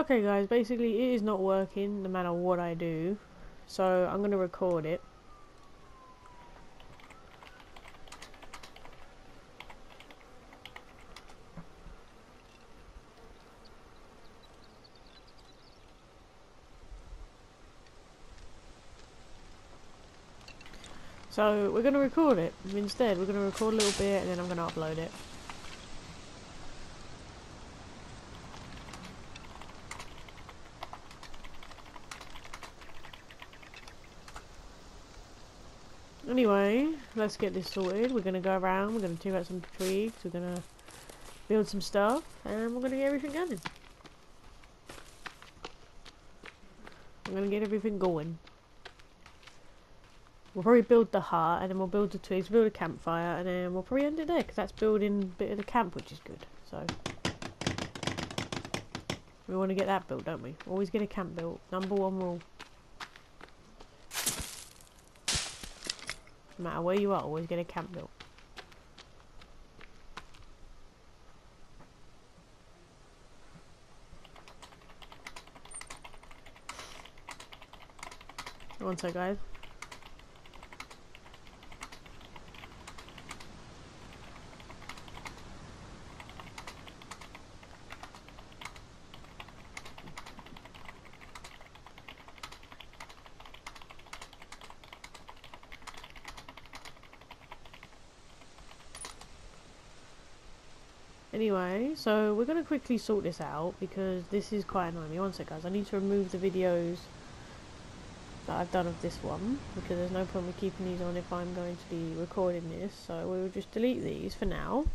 Okay guys, basically it is not working no matter what I do, so I'm going to record it. So we're going to record it instead. We're going to record a little bit and then I'm going to upload it. Anyway, let's get this sorted. We're going to go around, we're going to check out some twigs, we're going to build some stuff, and we're going to get everything going. I'm going to get everything going. We'll probably build the hut, and then we'll build the twigs, build a campfire, and then we'll probably end it there, because that's building a bit of the camp, which is good. So we want to get that built, don't we? Always get a camp built. #1 rule. No matter where you are, always get a camp built. One sec, guys. Anyway, so we're going to quickly sort this out because this is quite annoying me. One sec, guys. I need to remove the videos that I've done of this one because there's no point in keeping these on if I'm going to be recording this. So we'll just delete these for now,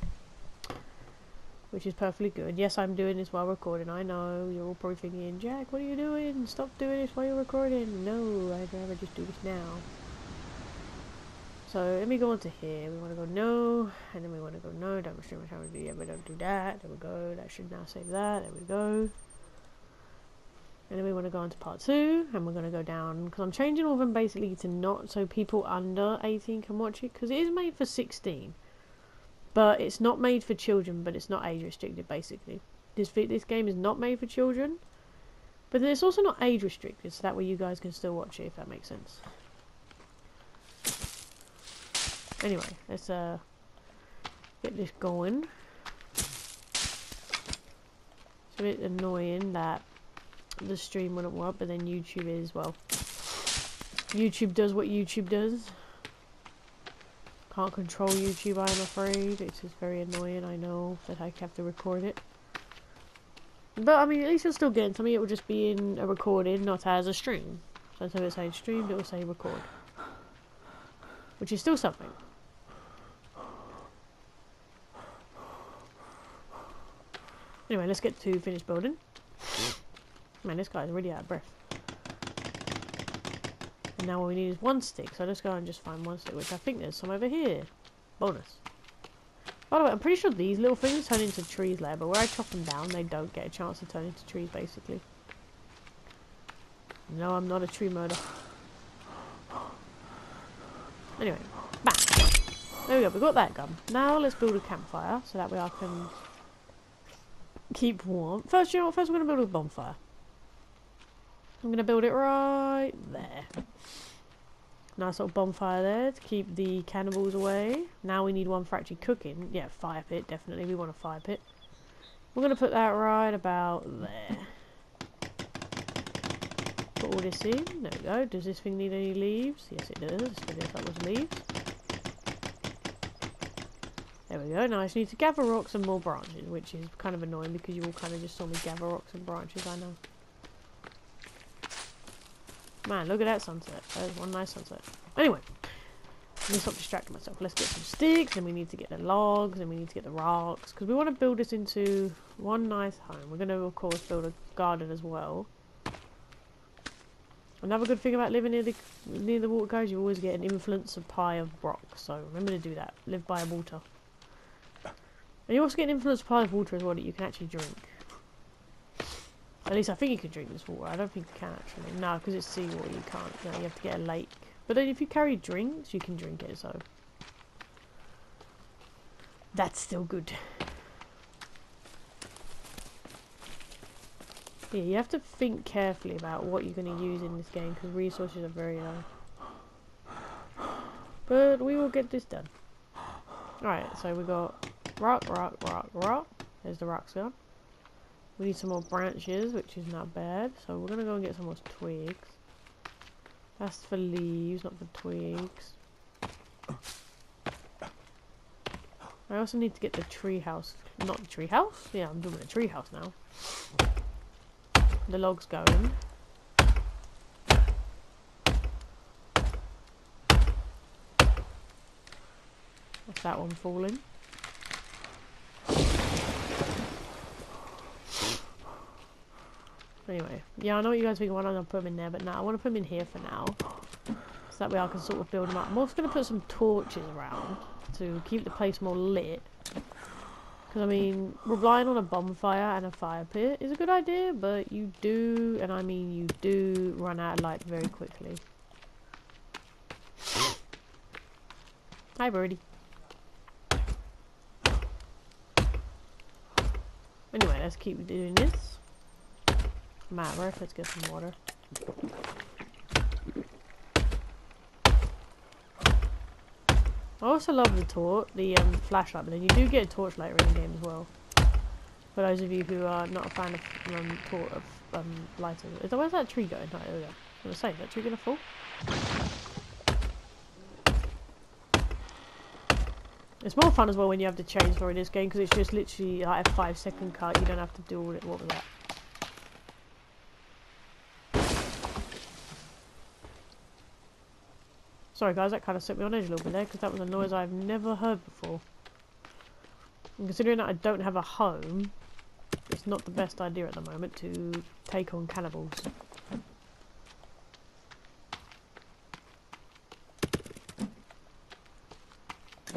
which is perfectly good. Yes, I'm doing this while recording. I know you're all probably thinking, Jack, what are you doing? Stop doing this while you're recording. No, I'd rather just do this now. So let me go on to here. We want to go no, and then we want to go no. Don't restrict how we do. Yeah, we don't do that. There we go. That should now save that. There we go. And then we want to go on to part 2, and we're going to go down because I'm changing all of them basically to not so people under 18 can watch it because it is made for 16, but it's not made for children. But it's not age restricted. Basically, this game is not made for children, but then it's also not age restricted, so that way you guys can still watch it if that makes sense. Anyway, let's get this going. It's a bit annoying that the stream wouldn't work, but then YouTube is, well, YouTube does what YouTube does. Can't control YouTube, I'm afraid. It's just very annoying, I know, that I have to record it. But, I mean, at least you're still getting something. It will just be in a recording, not as a stream. So instead of it saying streamed, it will say record. Which is still something. Anyway, let's get to finish building. Man, this guy's really out of breath. And now all we need is 1 stick, so let's go and just find 1 stick, which I think there's some over here. Bonus. By the way, I'm pretty sure these little things turn into trees later, but where I chop them down, they don't get a chance to turn into trees, basically. No, I'm not a tree murderer. Anyway, bam! There we go, we got that gun. Now let's build a campfire, so that way I can keep warm. First, you know what? First we're going to build a bonfire. I'm going to build it right there. Nice little bonfire there to keep the cannibals away. Now we need one for actually cooking. Yeah, fire pit, definitely. We want a fire pit. We're going to put that right about there. Put all this in. There we go. Does this thing need any leaves? Yes, it does. So there's that was leaves. There we go. Now I just need to gather rocks and more branches, which is kind of annoying because you all kind of just saw me gather rocks and branches, I know. Man, look at that sunset. That is one nice sunset. Anyway, let me stop distracting myself. Let's get some sticks, and we need to get the logs, and we need to get the rocks, because we want to build this into one nice home. We're going to, of course, build a garden as well. Another good thing about living near the water, guys, you always get an infinite supply of rocks, so remember to do that. Live by water. And you also get an infinite supply of water as well that you can actually drink. At least I think you can drink this water. I don't think you can actually. No, because it's seawater you can't. You know, you have to get a lake. But then if you carry drinks, you can drink it, so that's still good. Yeah, you have to think carefully about what you're going to use in this game because resources are very low. But we will get this done. Alright, so we got rock, rock, rock, rock. There's the rocks gone. We need some more branches, which is not bad. So we're going to go and get some more twigs. That's for leaves, not for twigs. I also need to get the tree house. Not the tree house? Yeah, I'm doing a tree house now. The logs going. That's that one falling. Anyway, yeah, I know what you guys think. Why don't I put them in there? But no, I want to put them in here for now. So that way I can sort of build them up. I'm also going to put some torches around to keep the place more lit. Because, I mean, relying on a bonfire and a fire pit is a good idea, but you do, and I mean you do, run out of light very quickly. Hi, birdie. Anyway, let's keep doing this. I'm out of breath, let's get some water. I also love the flashlight, but then you do get a torch later in the game as well. For those of you who are not a fan of lighters. Where's that tree going? Right, there we go. I was going to say, is that tree going to fall? It's more fun as well when you have the chainsaw in this game, because it's just literally like a 5-second cut. You don't have to do all it. What was that? Sorry guys, that kind of set me on edge a little bit there, because that was a noise I've never heard before. And considering that I don't have a home, it's not the best idea at the moment to take on cannibals.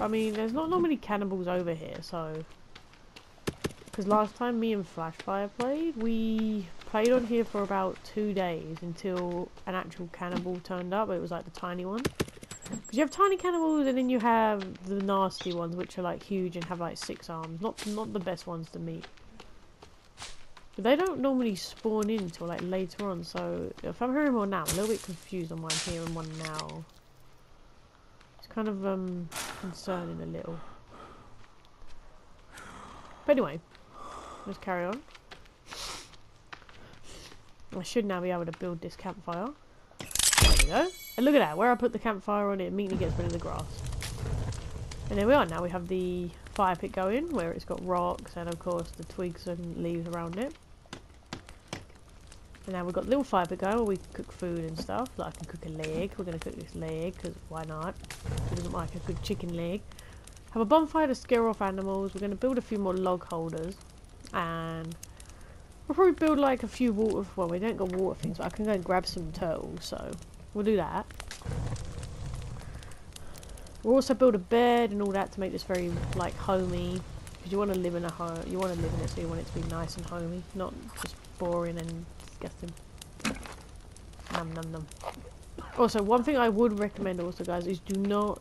I mean, there's not normally cannibals over here, so... Because last time me and Flashfire played, we played on here for about 2 days until an actual cannibal turned up. It was like the tiny one. Because you have tiny cannibals and then you have the nasty ones, which are like huge and have like 6 arms. Not the best ones to meet. But they don't normally spawn in until like later on, so if I'm hearing one now, I'm a little bit confused on why I'm hearing one now. It's kind of concerning a little. But anyway, let's carry on. I should now be able to build this campfire. There we go. And look at that, where I put the campfire on, it immediately gets rid of the grass. And there we are, now we have the fire pit going, where it's got rocks and of course the twigs and leaves around it. And now we've got the little fire pit going where we can cook food and stuff. Like I can cook a leg, we're going to cook this leg, because why not? Who doesn't like a good chicken leg? Have a bonfire to scare off animals, we're going to build a few more log holders. And we'll probably build like a few water, well we don't got water things, but I can go and grab some turtles, so we'll do that. We'll also build a bed and all that to make this very like homey, because you want to live in a home, you want to live in it, so you want it to be nice and homey, not just boring and disgusting. Num num num. Also, one thing I would recommend also guys is do not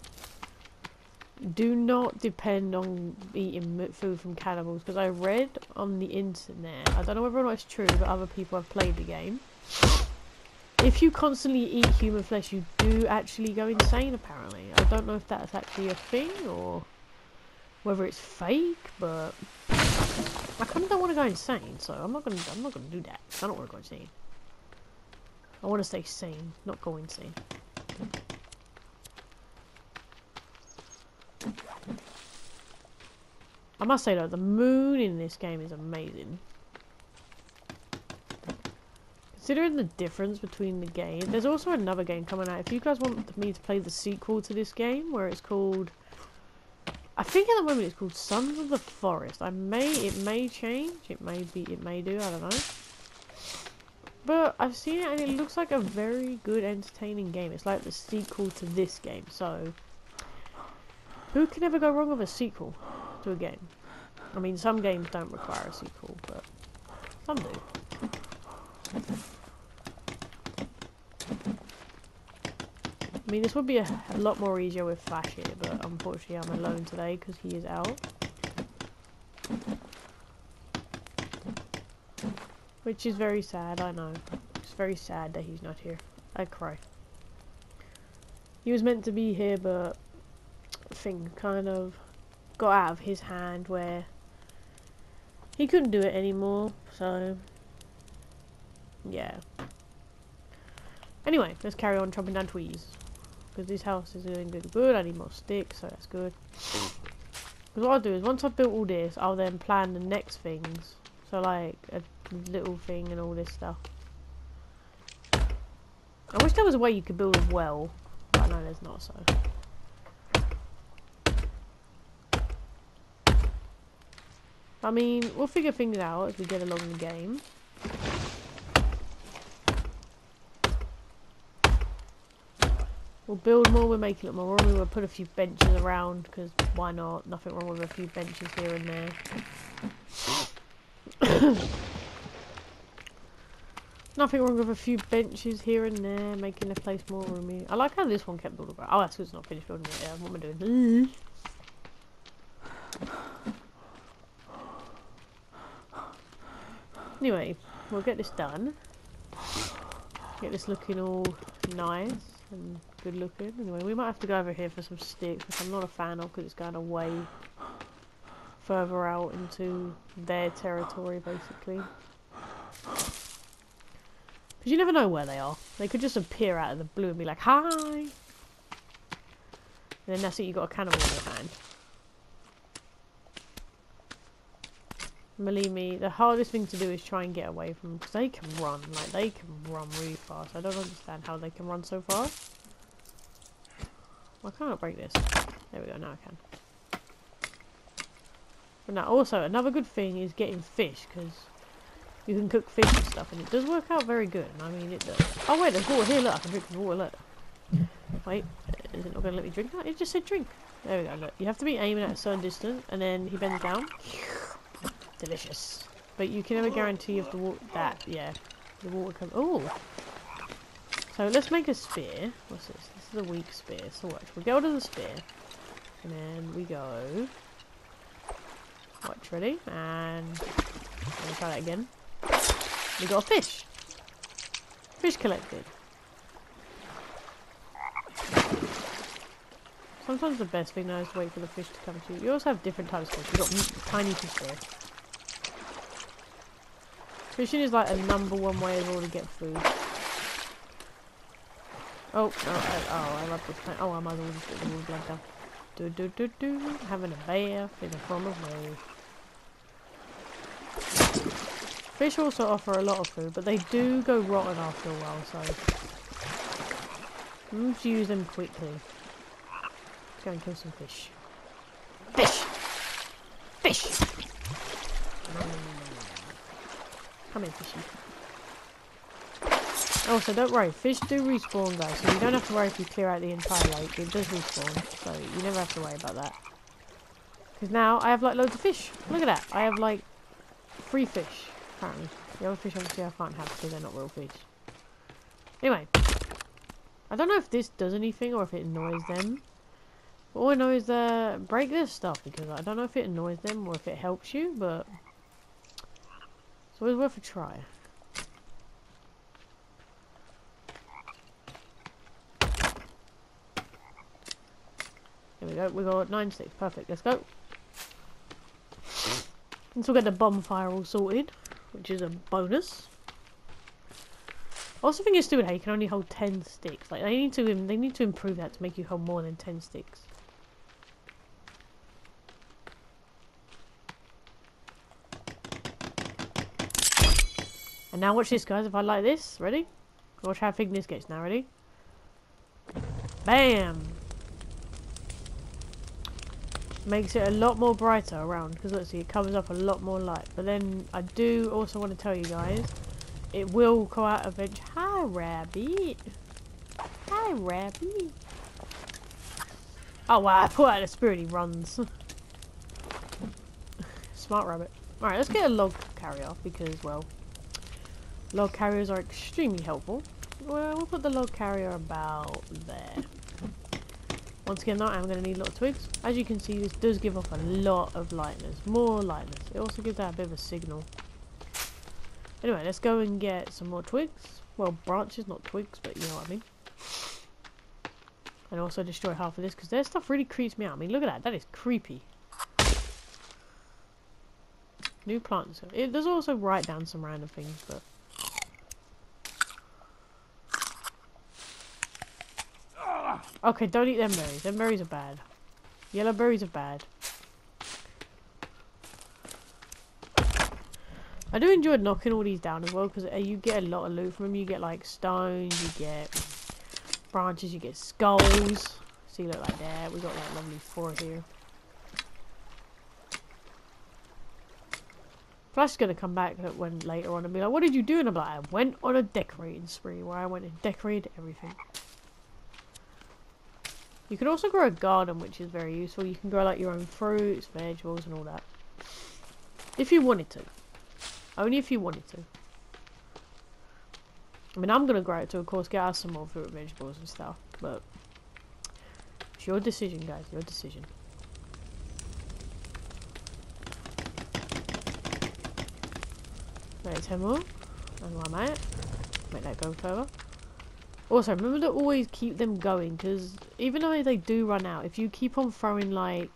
depend on eating food from cannibals, because I read on the internet, I don't know whether or not it's true, but other people have played the game. If you constantly eat human flesh, you do actually go insane, apparently. I don't know if that's actually a thing, or whether it's fake, but I kind of don't want to go insane, so I'm not gonna do that. I don't want to go insane. I want to stay sane, not go insane. I must say though, the moon in this game is amazing. Considering the difference between the games, there's also another game coming out. If you guys want me to play the sequel to this game, where it's called, I think at the moment it's called Sons of the Forest. It may change. It may do. I don't know. But I've seen it and it looks like a very good, entertaining game. It's like the sequel to this game. So, who can ever go wrong with a sequel to a game? I mean, some games don't require a sequel, but some do. I mean, this would be a lot more easier with Flash here, but unfortunately I'm alone today because he is out. Which is very sad, I know. It's very sad that he's not here. I cry. He was meant to be here, but thing kind of got out of his hand where he couldn't do it anymore, so yeah. Anyway, let's carry on chopping down trees. Because this house is doing good. I need more sticks, so that's good. Because what I'll do is, once I've built all this, I'll then plan the next things. So like, a little thing and all this stuff. I wish there was a way you could build a well. But I know there's not, so. I mean, we'll figure things out as we get along the game. We'll build more, we'll make it look more room, we'll put a few benches around, because why not? Nothing wrong with a few benches here and there. Nothing wrong with a few benches here and there, making the place more roomy. I like how this one kept building. Oh, that's because it's not finished building it. Yeah, what am I doing? Anyway, we'll get this done. Get this looking all nice and good looking. Anyway, we might have to go over here for some sticks, which I'm not a fan of because it's going away further out into their territory, basically. Because you never know where they are. They could just appear out of the blue and be like, hi! And then that's it, you got a cannibal in your hand. Believe me, the hardest thing to do is try and get away from them, because they can run, like, they can run really fast. I don't understand how they can run so fast. Why can't I break this? There we go, now I can. But now, also, another good thing is getting fish, because you can cook fish and stuff, and it does work out very good. I mean, it does. Oh wait, there's water here, look, I can drink the water, look. Wait, is it not going to let me drink that? It just said drink. There we go, look. You have to be aiming at a certain distance, and then he bends down. Delicious. But you can never guarantee if the water, yeah, the water comes. Oh! So let's make a spear. What's this? This is a weak spear. So watch, we go to the spear, and then we go. Watch, ready? And I'm gonna try that again. We got a fish. Fish collected. Sometimes the best thing now is to wait for the fish to come to you. You also have different types of fish. You've got tiny fish here. Fishing is like a #1 way of order to get food. Oh, I love this plant. Oh, I might as well just get the wood blood down. Having a bath in the form of wave. Fish also offer a lot of food, but they do go rotten after a while, so you must use them quickly. Let's go and kill some fish. Fish! Fish! Come here, fishy. Also, don't worry, fish do respawn, guys, so you don't have to worry if you clear out the entire lake. It does respawn, so you never have to worry about that. Because now I have like loads of fish. Look at that. I have like 3 fish, apparently. The other fish obviously I can't have because they're not real fish. Anyway, I don't know if this does anything or if it annoys them. But all I know is break this stuff, because I don't know if it annoys them or if it helps you, but it's always worth a try. There we go, we got 9 sticks, perfect, let's go. Let's all get the bonfire all sorted, which is a bonus. I also think it's stupid how you can only hold 10 sticks. Like they need to improve that to make you hold more than 10 sticks. And now watch this, guys, if I like this, ready? Watch how big this gets now, ready? Bam! Makes it a lot more brighter around, because let's see, it covers up a lot more light. But then I do also want to tell you guys, it will go out eventually. Hi, rabbit. Hi, rabbit. Oh wow, I put out the spirit, he runs. Smart rabbit. Alright, let's get a log carrier, because, well, log carriers are extremely helpful. Well, we'll put the log carrier about there. Once again, now I'm going to need a lot of twigs. As you can see, this does give off a lot of lightness. More lightness. It also gives out a bit of a signal. Anyway, let's go and get some more twigs. Well, branches, not twigs, but you know what I mean. And also destroy half of this, because their stuff really creeps me out. I mean, look at that. That is creepy. New plants. It does also write down some random things, but... Okay, don't eat them berries. Them berries are bad. Yellow berries are bad. I do enjoy knocking all these down as well, because you get a lot of loot from them. You get like stones, you get branches, you get skulls. See, look like that. We got that lovely forest here. Flash is gonna come back when later on and be like, "What did you do?" And I'm like, "I went on a decorating spree where I went and decorated everything." You can also grow a garden, which is very useful. You can grow like your own fruits, vegetables, and all that. If you wanted to. Only if you wanted to. I mean, I'm gonna grow it to, of course, get us some more fruit and vegetables and stuff. But it's your decision, guys. Your decision. Right, 10 more. And where I'm at. Make that go further. Also, remember to always keep them going, because even though they do run out, if you keep on throwing, like...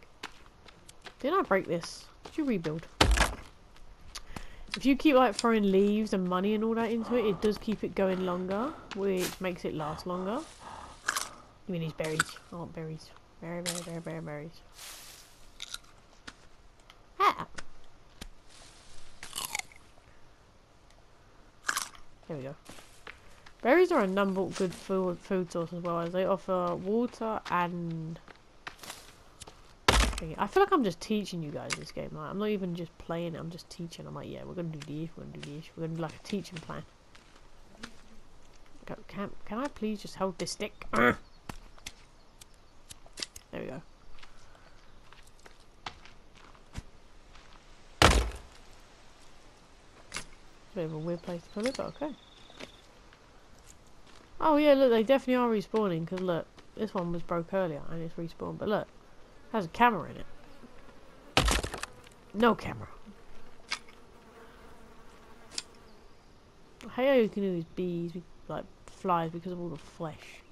Didn't I break this? Did you rebuild? If you keep, like, throwing leaves and money and all that into it, it does keep it going longer, which makes it last longer. You mean these berries? Oh, berries. Berries. Ah! There we go. Berries are a number of good food source as well, as they offer water and... I feel like I'm just teaching you guys this game. Like, I'm not even just playing it, I'm just teaching. I'm like, yeah, we're going to do this, we're going to do this. We're going to do like a teaching plan. Can I please just hold this stick? There we go. Bit of a weird place to put it, but okay. Oh yeah, look, they definitely are respawning, because look, this one was broke earlier and it's respawned, but look, it has a camera in it. No camera. I hate how you can do these bees, like flies, because of all the flesh.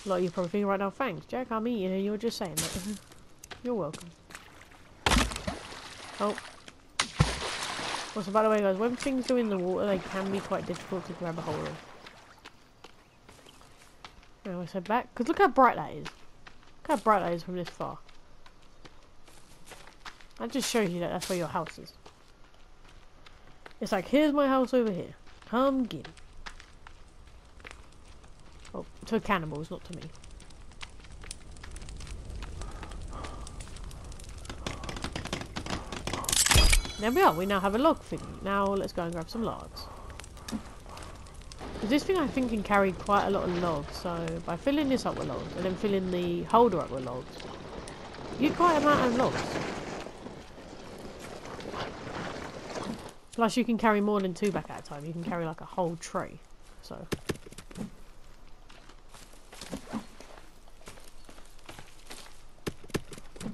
A lot of you probably thinking right now, thanks, Jack, I'm eating and you're just saying that. You're welcome. Oh. Also, by the way, guys, when things go in the water, they can be quite difficult to grab a hold of. Now let's head back, because look how bright that is. Look how bright that is from this far. That just shows you that that's where your house is. It's like, here's my house over here. Come get it. Oh, to cannibals, not to me. There we are, we now have a log thing. Now let's go and grab some logs. Because this thing I think can carry quite a lot of logs, so by filling this up with logs and then filling the holder up with logs, you get quite an amount of logs. Plus you can carry more than 2 back at a time, you can carry like a whole tray. So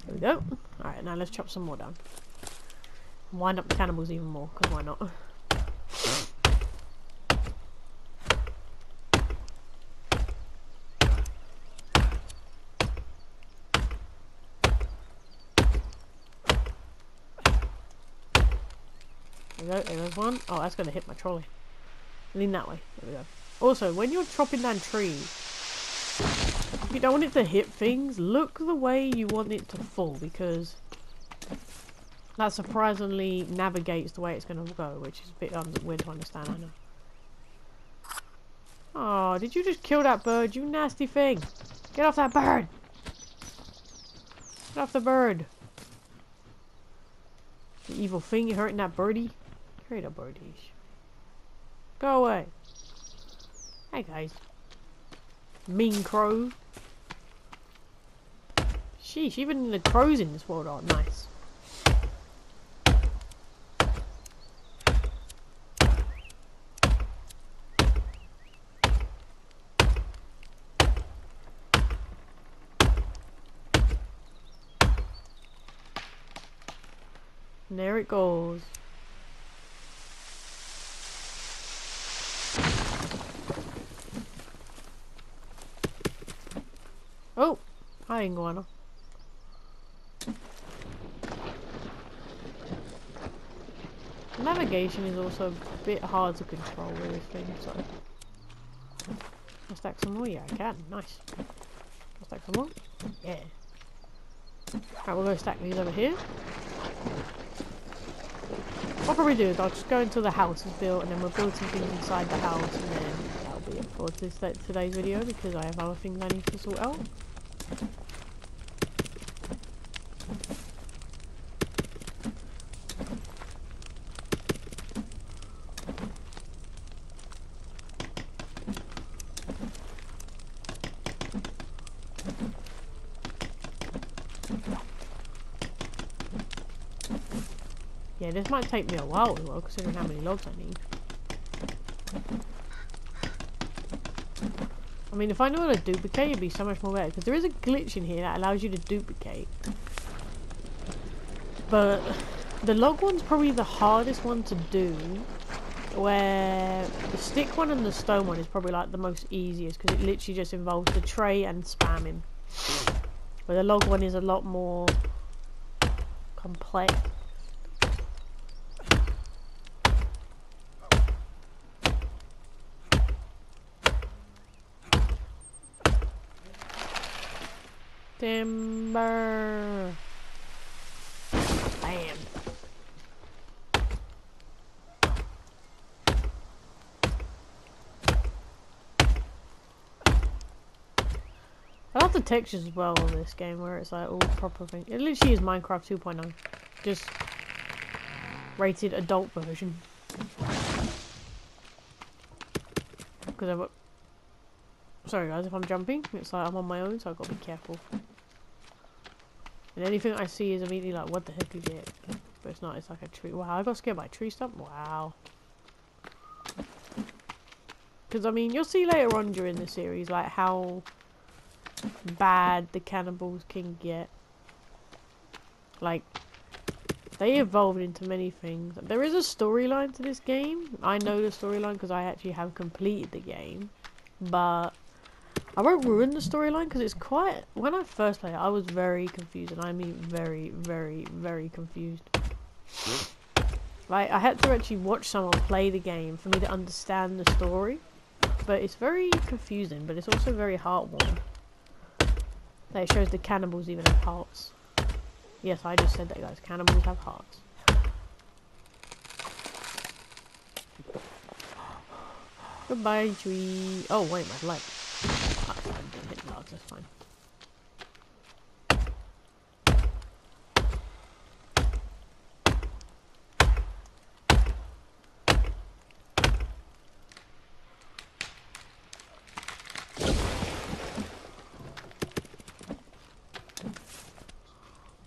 there we go. Alright, now let's chop some more down. Wind up the cannibals even more, because why not? There we go, there's one. Oh, that's going to hit my trolley. Lean that way. There we go. Also, when you're chopping down trees, if you don't want it to hit things, look the way you want it to fall, because that surprisingly navigates the way it's going to go, which is a bit weird to understand, I know. Oh, did you just kill that bird, you nasty thing? Get off that bird! Get off the bird! You evil thing, you're hurting that birdie? Hurry the birdies. Go away. Hey guys. Mean crow. Sheesh, even the crows in this world are nice. And there it goes. Oh! Hi, iguana. Navigation is also a bit hard to control with this thing, so... I'll stack some more? Yeah, I can. Nice. I'll stack some more? Yeah. Right, we'll go stack these over here. What I'll probably do is I'll just go until the house is built, and then we'll build some things inside the house, and then that'll be it for today's video, because I have other things I need to sort out. Yeah, this might take me a while as well, considering how many logs I need. I mean, if I know how to duplicate, it'd be so much more better, because there is a glitch in here that allows you to duplicate. But the log one's probably the hardest one to do, where the stick one and the stone one is probably like the most easiest, because it literally just involves the tray and spamming. But the log one is a lot more complex. Timber. Bam. I love the textures as well on this game, where it's like all proper thing. It literally is Minecraft 2.0, just rated adult version. Because I've got... Sorry guys, if I'm jumping, it's like I'm on my own, so I've got to be careful. And anything I see is immediately like, what the heck is it? But it's not, it's like a tree. Wow, I got scared by a tree stump? Wow. Because, I mean, you'll see later on during the series, like, how bad the cannibals can get. Like, they evolved into many things. There is a storyline to this game. I know the storyline because I actually have completed the game. But I won't ruin the storyline because it's quite... When I first played it, I was very confused. And I mean very, very, very confused. Like, I had to actually watch someone play the game for me to understand the story. But it's very confusing, but it's also very heartwarming. That it shows the cannibals even have hearts. Yes, I just said that, guys. Cannibals have hearts. Goodbye, tree. Oh, wait, my leg. I didn't hit the logs, that's fine.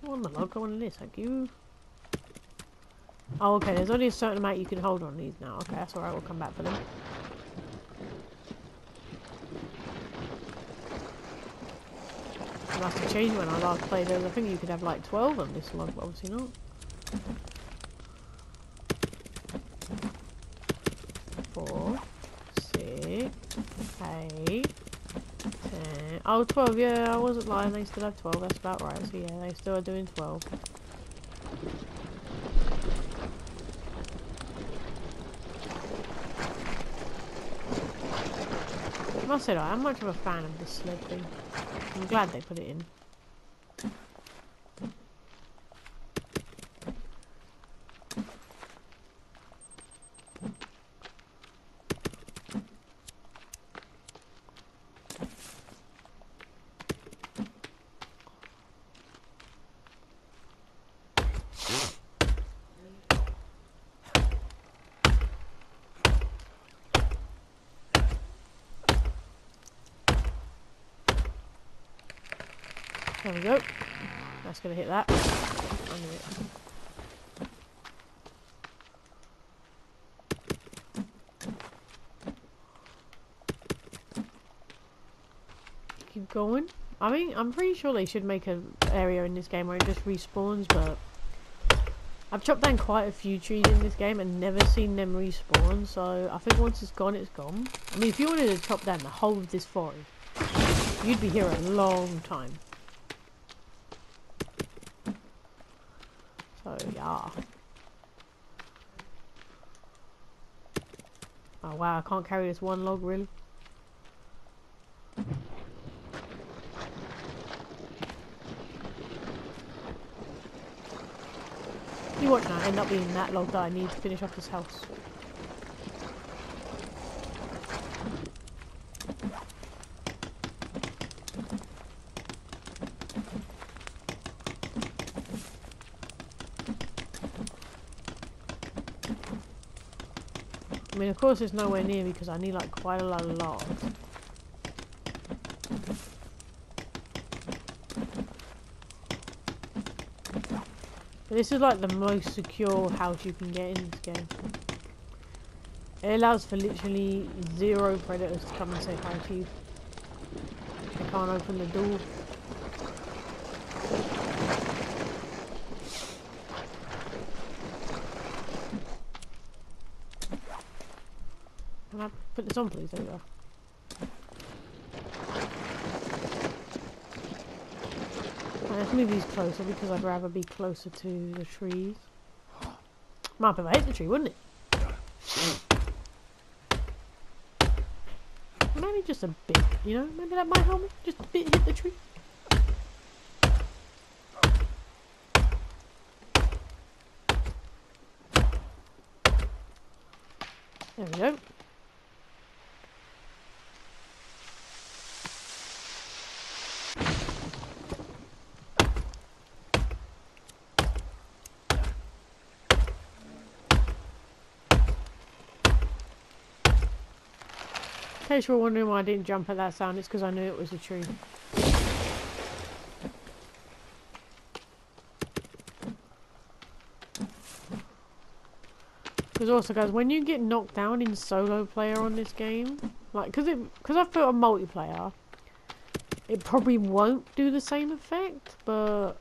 I want the log, I want this, thank you. Oh, okay, there's only a certain amount you can hold on these now. Okay, that's alright, we'll come back for them. I must have changed when I last played those. I think you could have like 12 on this log, but obviously not. 4, 6, 8, 10. Oh, 12, yeah, I wasn't lying, they still have 12, that's about right. So yeah, they still are doing 12. I must say though, I'm much of a fan of this sled thing. I'm glad they put it in. There we go. That's gonna hit that. Keep going. I mean, I'm pretty sure they should make an area in this game where it just respawns, but I've chopped down quite a few trees in this game and never seen them respawn, so I think once it's gone, it's gone. I mean, if you wanted to chop down the whole of this forest, you'd be here a long time. So, yeah. Oh wow, I can't carry this one log, really? You watch now, end up being that log that I need to finish off this house. I mean, of course it's nowhere near because I need like quite a lot of logs. But this is like the most secure house you can get in this game. It allows for literally 0 predators to come and say hi to you. They can't open the door. Can I put this on, please? There you go. Right, let's move these closer because I'd rather be closer to the trees. Might have hit the tree, wouldn't it? Maybe just a bit, you know? Maybe that might help me. Just a bit hit the tree. There we go. In case you were wondering why I didn't jump at that sound, it's because I knew it was a tree. Because also, guys, when you get knocked down in solo player on this game, like, because I've put on multiplayer, it probably won't do the same effect, but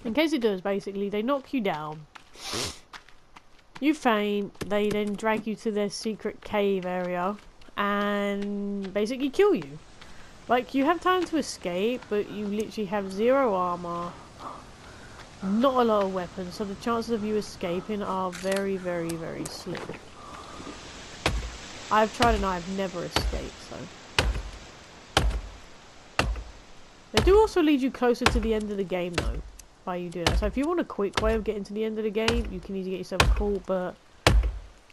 in case it does, basically, they knock you down. You faint, they then drag you to their secret cave area and basically kill you. Like, you have time to escape, but you literally have 0 armor, not a lot of weapons, so the chances of you escaping are very, very, very slim. I've tried and I've never escaped, so. They do also lead you closer to the end of the game, though. You do that. So if you want a quick way of getting to the end of the game, you can easily get yourself a call, but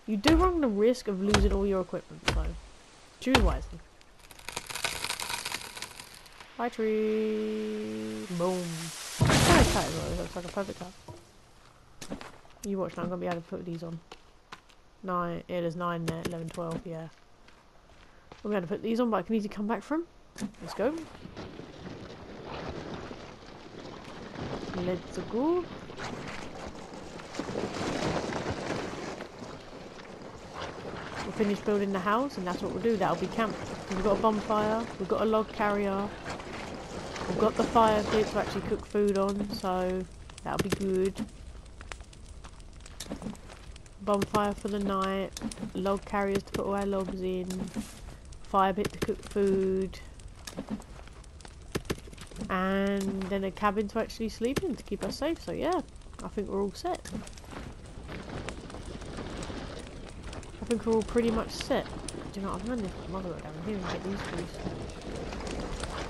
you do run the risk of losing all your equipment, so choose wisely. Bye tree. Boom. That's tight, though. Looks like a perfect time. You watch now, I'm gonna be able to put these on. 9, yeah, there's 9 there, 11, 12, yeah. I'm gonna put these on, but I can easily come back from. Let's go. Let's go. We'll finish building the house and that's what we'll do. That'll be camp. We've got a bonfire, we've got a log carrier, we've got the fire pit to actually cook food on, so that'll be good. Bonfire for the night, log carriers to put all our logs in, fire pit to cook food. And then a cabin to actually sleep in to keep us safe. So yeah, I think we're all set. I think we're all pretty much set. Do you know what, I'm gonna lift my mother down here and get these trees.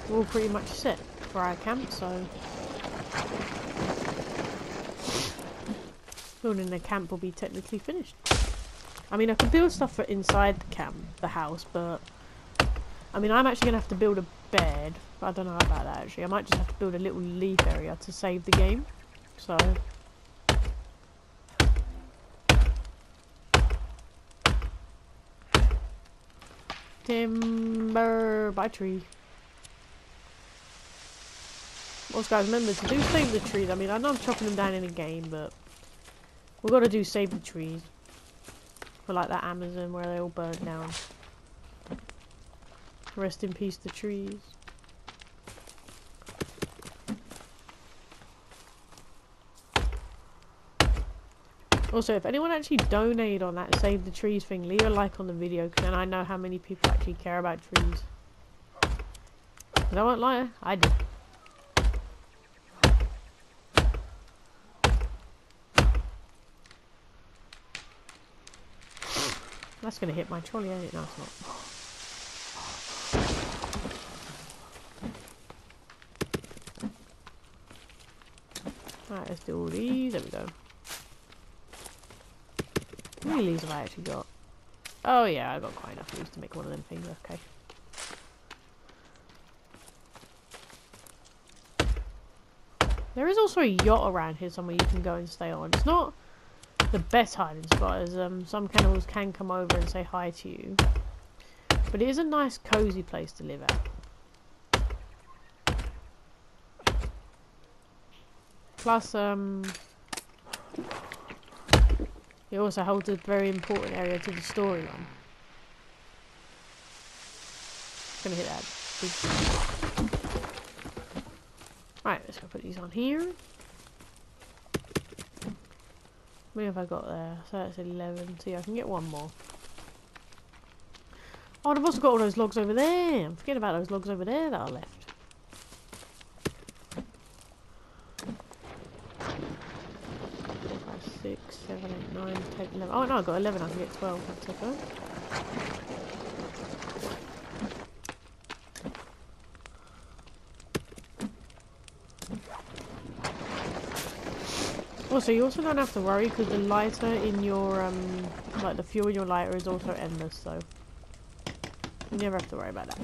We're all pretty much set for our camp, so building the camp will be technically finished. I mean, I could build stuff for inside the camp, the house, but I mean, I'm actually gonna have to build a bed. I don't know about that actually. I might just have to build a little leaf area to save the game. So timber by tree. Also guys, remember to do save the trees. I mean, I know I'm chopping them down in a game, but we've got to do save the trees. For like that Amazon where they all burned down. Rest in peace the trees. Also, if anyone actually donated on that Save the Trees thing, leave a like on the video, because then I know how many people actually care about trees. Because I won't lie, I did. That's going to hit my trolley, ain't it? No, it's not. Alright, let's do all these. There we go. How many leaves have I actually got? Oh yeah, I got quite enough leaves to make one of them things. Okay. There is also a yacht around here somewhere you can go and stay on. It's not the best hiding spot, as some cannibals can come over and say hi to you. But it is a nice cozy place to live at. Plus, it also holds a very important area to the storyline. Gonna hit that. Right, let's go put these on here. How many have I got there? So that's 11. So yeah, I can get one more. Oh, and I've also got all those logs over there. I'm forgetting about those logs over there that are left. 6, 7, 8, 9, 10, 11. Oh no, I got 11. I can get 12. That's okay. Also, you also don't have to worry because the lighter in your like the fuel in your lighter is also endless, so you never have to worry about that.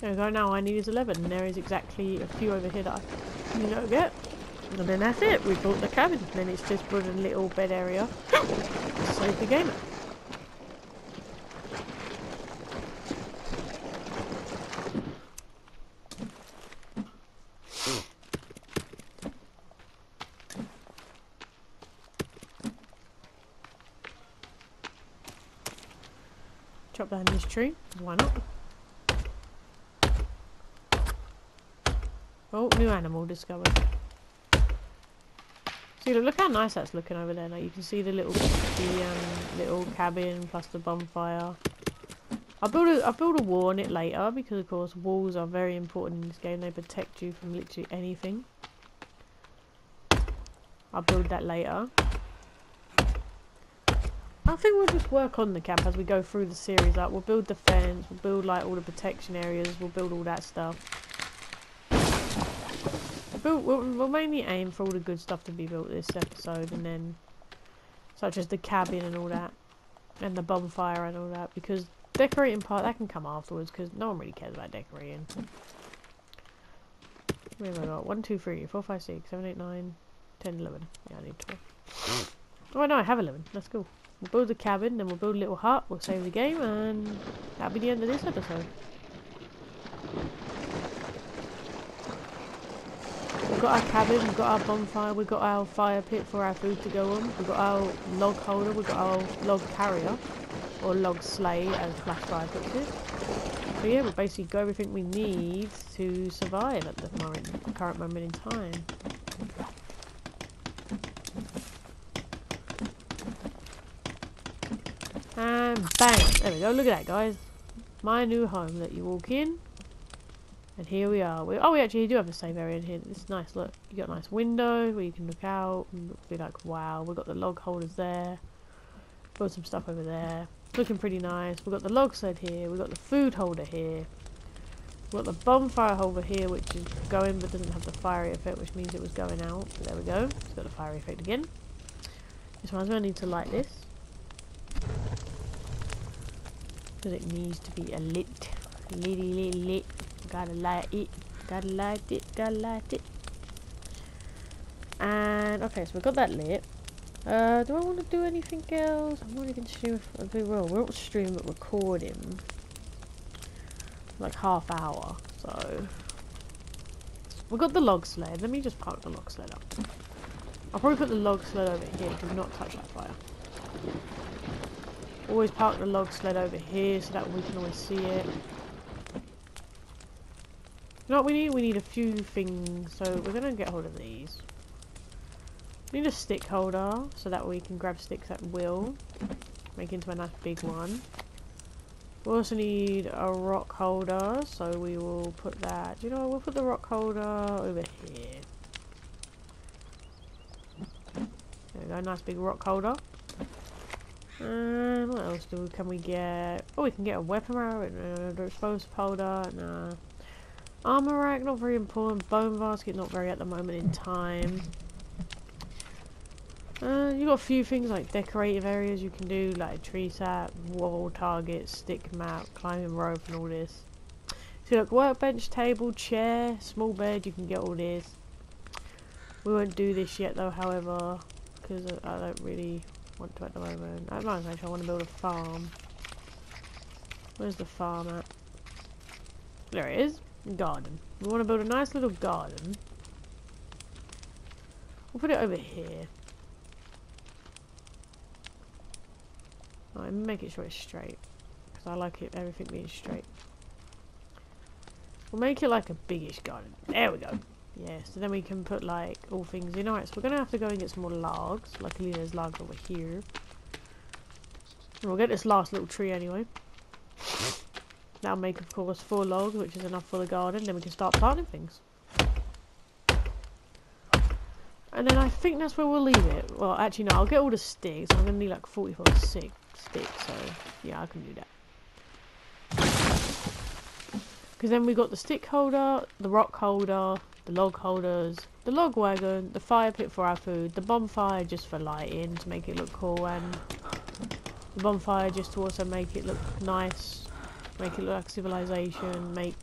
There we go, now I need is 11, and there is exactly a few over here that I need to get. And then that's it, we built the cabin. Then it's just put a little bed area to save the gamer. Chop down this tree, why not? Oh, new animal discovered. See, look how nice that's looking over there. Now you can see the little cabin plus the bonfire. I'll build a wall on it later because, of course, walls are very important in this game. They protect you from literally anything. I'll build that later. I think we'll just work on the camp as we go through the series. Like, we'll build the fence, we'll build like all the protection areas, we'll build all that stuff. We'll mainly aim for all the good stuff to be built this episode, and then such as the cabin and all that, and the bonfire and all that, because decorating part that can come afterwards, because no one really cares about decorating. Where have I got? 1, 2, 3, 4, 5, 6, 7, 8, 9, 10, 11. Yeah, I need 12. Oh no, I have 11. That's cool. We'll build the cabin, then we'll build a little hut, we'll save the game, and that'll be the end of this episode. We've got our cabin, we've got our bonfire, we've got our fire pit for our food to go on, we've got our log holder, we've got our log carrier, or log sleigh as Flash Fire puts it. So yeah, we've basically got everything we need to survive at the current moment in time. And bang! There we go, look at that guys. My new home that you walk in. And here we are. We actually do have a save area in here. It's nice. Look, you got a nice window where you can look out and be like, wow. We've got the log holders there. Got some stuff over there. Looking pretty nice. We've got the log sled here. We've got the food holder here. We've got the bonfire holder here, which is going but doesn't have the fiery effect, which means it was going out. So there we go. It's got the fiery effect again. This one's going to need to light this, because it needs to be a lit. Lit. Gotta light it, gotta light it, gotta light it. And okay, so we've got that lit. Do I want to do anything else? I'm only going to stream for a bit. Well, we're not streaming but recording. Like half hour, so. We've got the log sled. Let me just park the log sled up. I'll probably put the log sled over here. Do not touch that fire. Always park the log sled over here so that we can always see it. You know what we need? We need a few things. So we're going to get hold of these. We need a stick holder so that we can grab sticks at will. Make into a nice big one. We also need a rock holder, so we will put that. You know, we'll put the rock holder over here. There we go, nice big rock holder. And what else can we get? Oh, we can get a weapon rack, an explosive holder, nah. Armor rack, not very important. Bone basket, not very at the moment in time. You got a few things like decorative areas you can do, like tree sap, wall target, stick map, climbing rope, and all this. So look, workbench, table, chair, small bed, you can get all this. We won't do this yet though, however, because I don't really want to at the moment. I might actually I want to build a farm. Where's the farm at? There it is. Garden. We want to build a nice little garden. We'll put it over here. Right, make it sure it's straight, because I like it everything being straight. We'll make it like a biggish garden. There we go. Yeah, so then we can put like all things in. Alright, so we're gonna have to go and get some more logs. Luckily there's logs over here. And we'll get this last little tree anyway. That'll make of course 4 logs, which is enough for the garden. Then we can start planting things. And then I think that's where we'll leave it. Well, actually no, I'll get all the sticks. I'm gonna need like 44 sticks, so yeah, I can do that. Because then we got the stick holder, the rock holder, the log holders, the log wagon, the fire pit for our food, the bonfire just for lighting to make it look cool, and the bonfire just to also make it look nice, make it look like civilization, make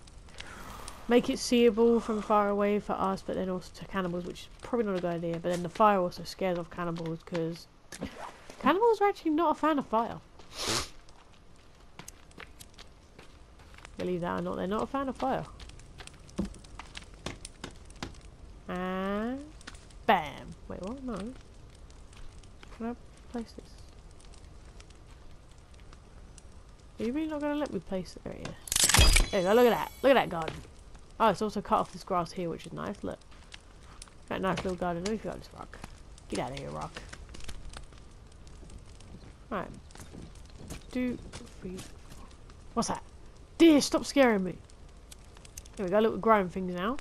it seeable from far away for us, but then also to cannibals, which is probably not a good idea. But then the fire also scares off cannibals, because cannibals are actually not a fan of fire. Believe that or not, they're not a fan of fire. And bam! Wait, what? No. Can I place this? Are you really not going to let me place it? There it is. There you go, look at that. Look at that garden. Oh, it's also cut off this grass here, which is nice. Look. That nice little garden. Let me figure out this rock. Get out of here, rock. Right. 2, 3, 4. What's that? Dear, stop scaring me. There we go. Look, we're growing things now.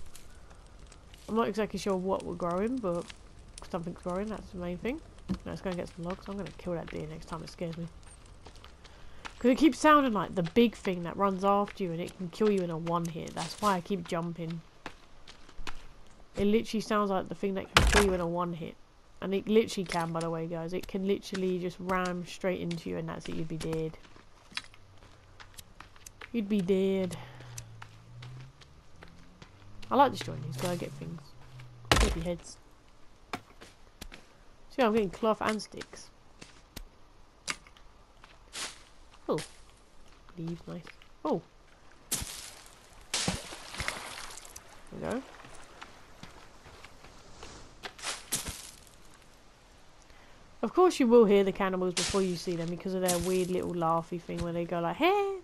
I'm not exactly sure what we're growing, but something's growing. That's the main thing. Now let's go and get some logs. I'm going to kill that deer next time it scares me. Because it keeps sounding like the big thing that runs after you and it can kill you in a one hit. That's why I keep jumping. It literally sounds like the thing that can kill you in a one hit. And it literally can, by the way, guys. It can literally just ram straight into you and that's it. You'd be dead. You'd be dead. I like destroying these because I get things. Baby heads. See, I'm getting cloth and sticks. Oh. Leaves, nice. Oh. There we go. Of course you will hear the cannibals before you see them because of their weird little laughy thing where they go like, hey!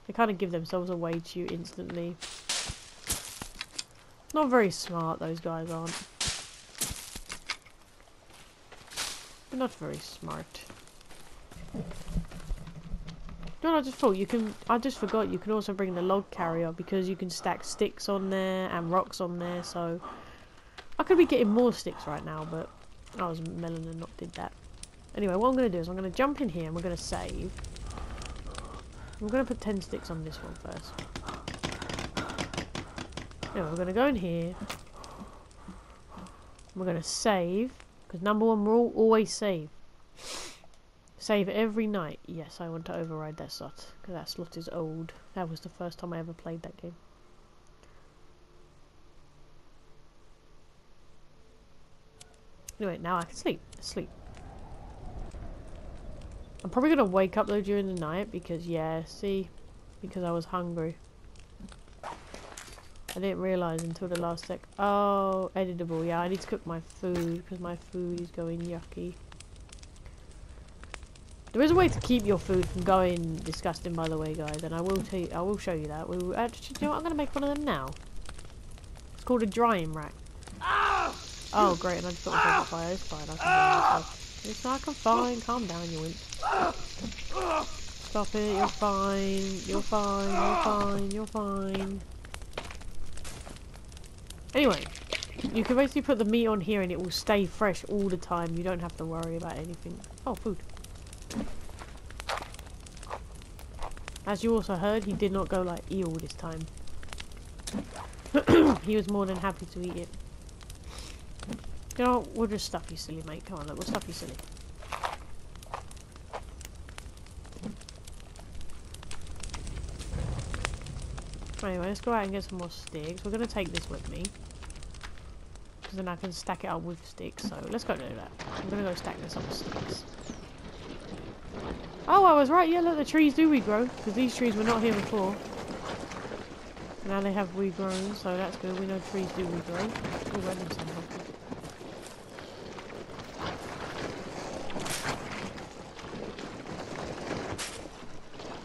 They kind of give themselves away to you instantly. Not very smart, those guys aren't. They're not very smart. No, I just thought you can. I just forgot you can also bring the log carrier because you can stack sticks on there and rocks on there. So I could be getting more sticks right now, but I was melon and not did that. Anyway, what I'm going to do is I'm going to jump in here and we're going to save. I'm going to put 10 sticks on this one first. Anyway, we're going to go in here. We're going to save because number one, we'll always save. Save every night. Yes, I want to override that slot because that slot is old. That was the first time I ever played that game. Anyway, now I can sleep. Sleep. I'm probably gonna wake up though during the night because, yeah, see, because I was hungry. I didn't realise until the last sec. Oh, editable. Yeah, I need to cook my food because my food is going yucky. There is a way to keep your food from going disgusting, by the way, guys, and I will tell you, I will show you that. We will actually, you know what? I'm gonna make one of them now. It's called a drying rack. Oh, great! And I just got myself on fire. It's fine. I can burn myself. It's not. I'm fine. Calm down, you wimp. Stop it. You're fine. You're fine. You're fine. You're fine. Anyway, you can basically put the meat on here and it will stay fresh all the time. You don't have to worry about anything. Oh, food. As you also heard, he did not go like eel this time. He was more than happy to eat it. You know, we'll just stuff you silly, mate. Come on, look, we'll stuff you silly. Anyway, let's go out and get some more sticks. We're going to take this with me. Because then I can stack it up with sticks. So let's go do that. I'm going to go stack this up with sticks. Oh, I was right. Yeah, look, the trees do regrow. Because these trees were not here before. And now they have regrown. So that's good. We know trees do regrow. Oh, random somehow.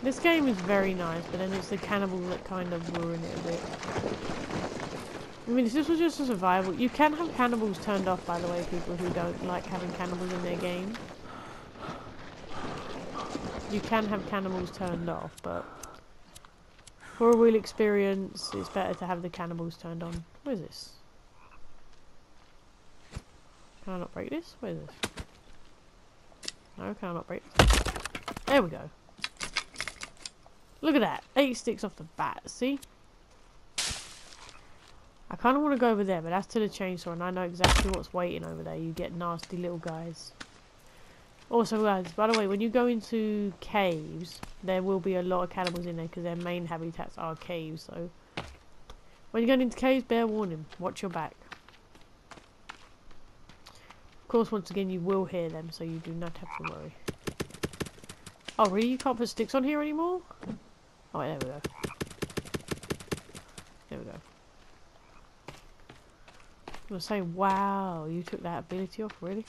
This game is very nice, but then it's the cannibals that kind of ruin it a bit. I mean, if this was just a survival, you can have cannibals turned off, by the way, people who don't like having cannibals in their game. You can have cannibals turned off, but for a real experience, it's better to have the cannibals turned on. What is this? Can I not break this? What is this? No, can I not break this? There we go. Look at that. 8 sticks off the bat, see? I kind of want to go over there, but that's to the chainsaw, and I know exactly what's waiting over there. You get nasty little guys. Also, guys, by the way, when you go into caves, there will be a lot of cannibals in there, because their main habitats are caves, so... When you're going into caves, bear warning. Watch your back. Of course, once again, you will hear them, so you do not have to worry. Oh, really? You can't put sticks on here anymore? Oh, there we go. There we go. I'm gonna say, wow, you took that ability off, really?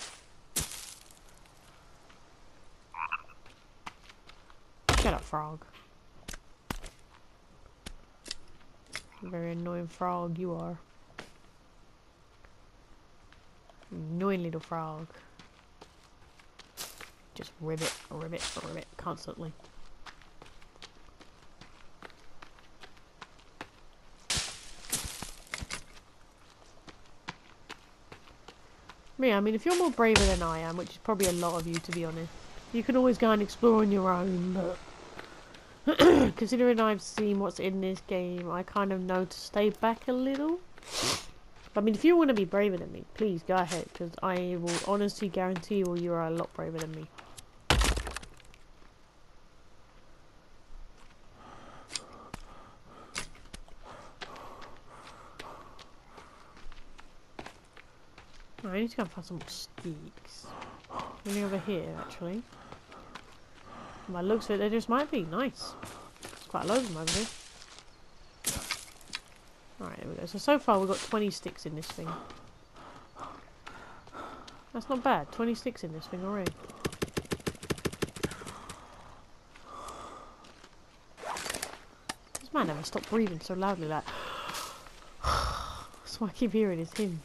Shut up, frog. Very annoying frog you are. Annoying little frog. Just ribbit, ribbit, ribbit constantly. Yeah, I mean, if you're more braver than I am, which is probably a lot of you, to be honest, you can always go and explore on your own, but considering I've seen what's in this game, I kind of know to stay back a little. I mean, if you want to be braver than me, please go ahead, because I will honestly guarantee you are a lot braver than me. I need to go and find some more sticks. Really over here, actually. By the looks of it, there just might be. Nice. There's quite a load of them over here. Alright, there we go. So far we've got 20 sticks in this thing. That's not bad. 20 sticks in this thing already. This man never stopped breathing so loudly like... That's what I keep hearing is him.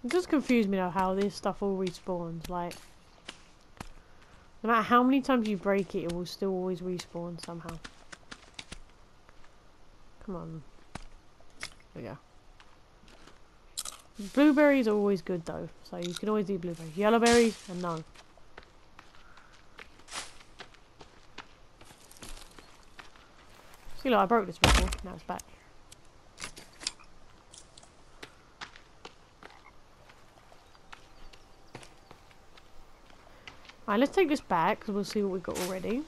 It does confuse me though how this stuff all respawns, like no matter how many times you break it, it will still always respawn somehow. Come on. There we go. Blueberries are always good though, so you can always eat blueberries. Yellow berries, and no. See, look, I broke this before. Now it's back. Alright, let's take this back because we'll see what we've got already.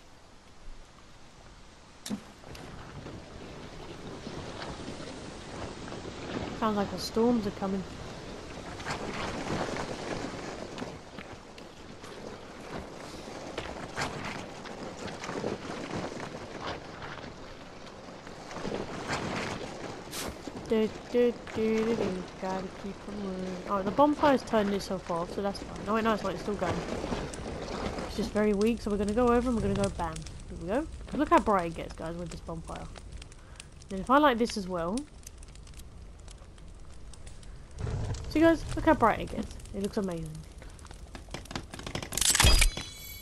Sounds like the storms are coming. Gotta keep on moving. Oh, the bonfire's turned itself off, so that's fine. Oh wait, no, it's not. It's still going. It's just very weak, so we're gonna go over and we're gonna go bam. Here we go. Look how bright it gets, guys, with this bonfire. And if I like this as well. See, guys, look how bright it gets. It looks amazing.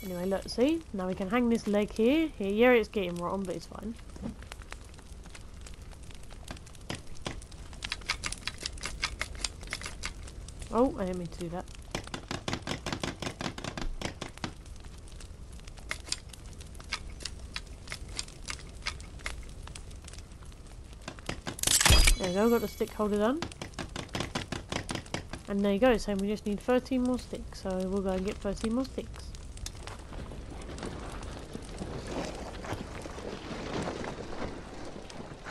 Anyway, look, see? Now we can hang this leg here. Yeah, it's getting rotten, but it's fine. Oh, I didn't mean to do that. There we go, got the stick holder done. And there you go, it's saying we just need 13 more sticks, so we'll go and get 13 more sticks.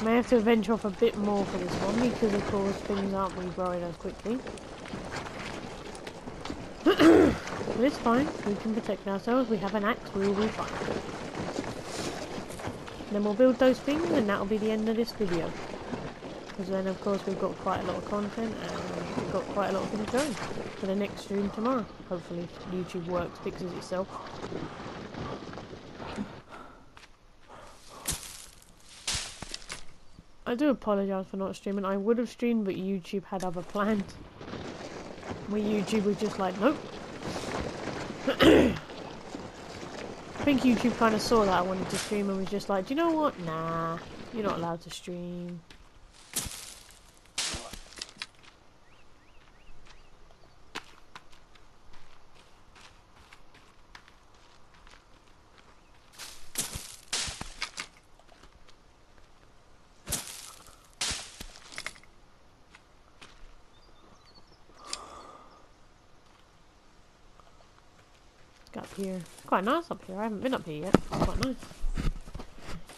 May have to venture off a bit more for this one because of course things aren't regrowing as quickly. But it's fine, we can protect ourselves, we have an axe, we will be fine. Then we'll build those things and that'll be the end of this video. Because then of course we've got quite a lot of content and we've got quite a lot of things going for the next stream tomorrow. Hopefully YouTube works, fixes itself. I do apologise for not streaming. I would have streamed but YouTube had other plans. Where YouTube was just like, nope. I think YouTube kind of saw that I wanted to stream and was just like, do you know what? Nah, you're not allowed to stream. Up here. It's quite nice up here. I haven't been up here yet. It's quite nice.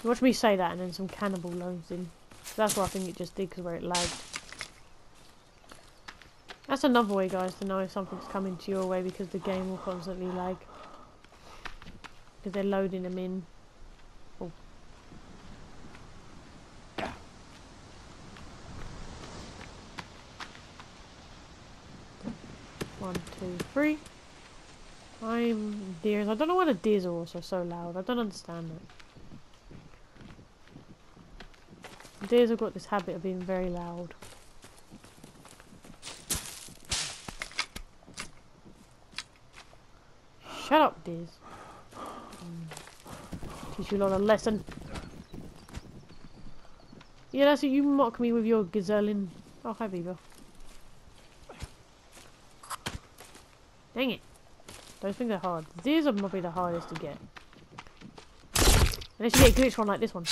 Watch me say that and then some cannibal loads in. That's what I think it just did because where it lagged. That's another way, guys, to know if something's coming to your way because the game will constantly lag. Because they're loading them in. Oh. One, two, three. I'm deers. I don't know why the deers are also so loud. I don't understand that. Deers have got this habit of being very loud. Shut up, deers. Teach you a lot of lesson. Yeah, that's it. You mock me with your gazelling. Oh, hi, Beaver. Dang it. Those things are hard. These are probably the hardest to get. Unless you get a glitch one like this one.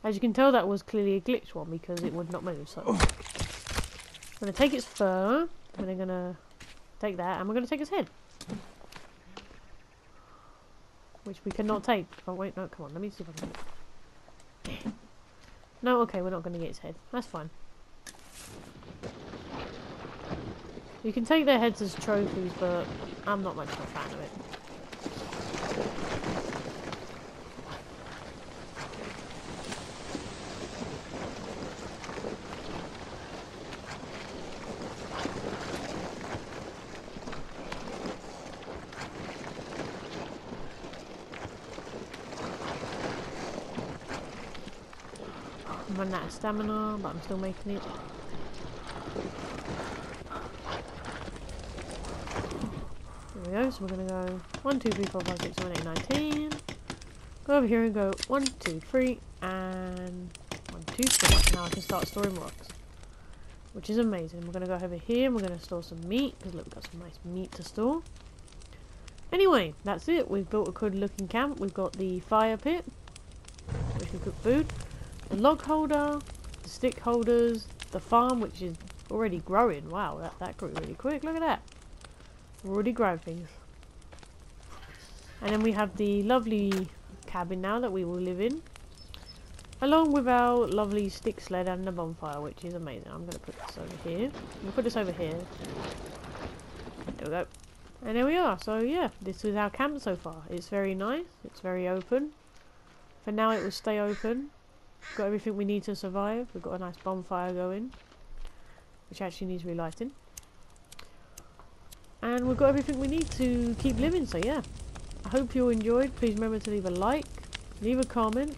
As you can tell, that was clearly a glitch one because it would not move. So I'm going to take its fur. And I'm going to take that and we're going to take its head. Which we cannot take. Oh wait, no, come on. Let me see if I can. No, okay, we're not going to get its head. That's fine. You can take their heads as trophies, but I'm not much of a fan of it. I'm running out of stamina, but I'm still making it. There we go, so we're going to go 1, 2, 3, 4, 5, 6, 7, 8, 9, 10. Go over here and go 1, 2, 3, and 1, 2, 3. Now I can start storing rocks, which is amazing. We're going to go over here and we're going to store some meat, because look, we've got some nice meat to store. Anyway, that's it. We've built a good looking camp. We've got the fire pit, which can cook food, the log holder, the stick holders, the farm, which is already growing. Wow, that grew really quick. Look at that. We're already growing things. And then we have the lovely cabin now that we will live in, along with our lovely stick sled and the bonfire, which is amazing. I'm going to put this over here. I'm going to put this over here. There we go. And there we are. So yeah, this is our camp so far. It's very nice. It's very open. For now it will stay open. We've got everything we need to survive. We've got a nice bonfire going, which actually needs relighting. And we've got everything we need to keep living, so yeah. I hope you all enjoyed. Please remember to leave a like, leave a comment,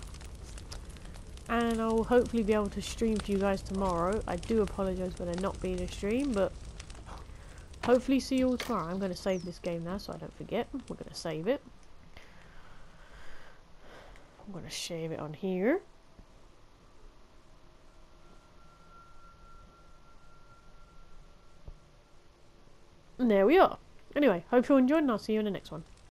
and I'll hopefully be able to stream for you guys tomorrow. I do apologise for there not being a stream, but hopefully see you all tomorrow. I'm going to save this game now so I don't forget. We're going to save it. I'm going to save it on here. And there we are. Anyway, hope you all enjoyed and I'll see you in the next one.